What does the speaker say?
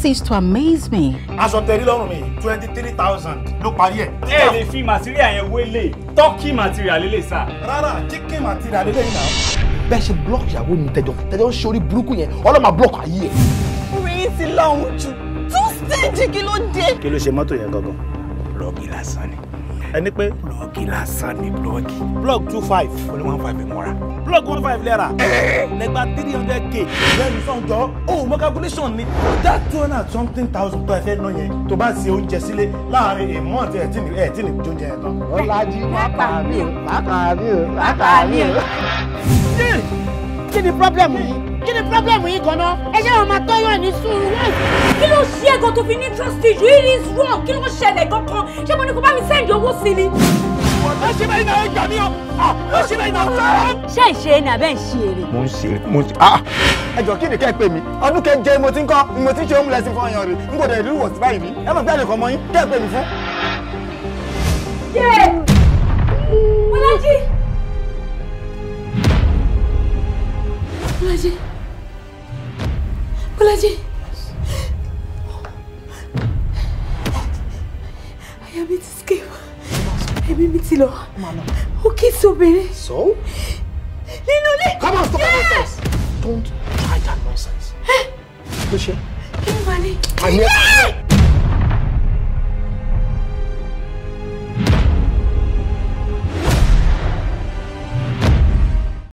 cease to amaze me. Aṣọ tẹ̀rí lọ́rùn mi 23,000 ló parí ẹ̀. Ẹ lè fi material yẹn wélé turkey material lélẹ̀ sá. Rárá chicken material lélẹ̀ yìí náà. Bẹ́ẹ̀ ṣe block ìyàwó mi tẹjọ ń ṣe orí burúkú yẹn ọlọ́mà block ayé ẹ̀. Orí yìí ti lọ́hùn jù. Tún stage kí ló dé? Kí ló ṣe mọ́tò yẹn gangan? Blọ́ọ̀gì lásán ni. Ẹni pé blọ́ọ̀gì lásán ni blọ́ọ̀gì. Blọ́ọ̀gì 25 only 15 mọ́ra. Blọ́ọ̀gì 15 lẹ́ra. Lẹ́gbàá 300k. Lẹ́nu sọ̀njọ́ oh mo calculation ni. That 200-something-thousand tó ẹ fẹ́ ná yẹn tó bá ṣe oúnjẹ sílé láàrin a month ẹ̀ tí ní jóúnjẹ yẹn tán. Ọlájí mákà mi o. Kí ni problem yìí? Kí ni problem yìí gan-an? Ẹ ṣe wọn máa tọ́yọ̀ ní sùúrù wáyé. Kí ló ṣe é gan tó fi ní trust issue? It is wrong. Kí ló ṣẹlẹ̀ gangan? Ṣé mo ní kó bá mi send owó sí ni? Ẹ ṣe báyìí náà gbà mí o. Ẹ ṣe báyìí náà. Ṣé ìṣe ni àbẹ́ ń ṣe èrè? Mo ń ṣe. Ẹ jọ̀ọ́ kí ni kẹ́ ẹ pè mí? Ọdún keje mo ti ń ṣe home lesson fún ọyàn rẹ̀. N kò dẹ̀ ìlú wọ̀ sí báyìí rí. Ẹ mọ̀ pé àlè kan mọ́ yín kẹ́ ẹ pè mí fún. Bọ́lájí! Bọ́lájí! Bọ́lájí! Àyà mi ti skip. Ẹ̀mí mi ti lọ. Ó kí sóbìnrin. So? Nínú ilé! Come on, stop that nonsense! Don't try that nonsense. Kí ni wàá ní?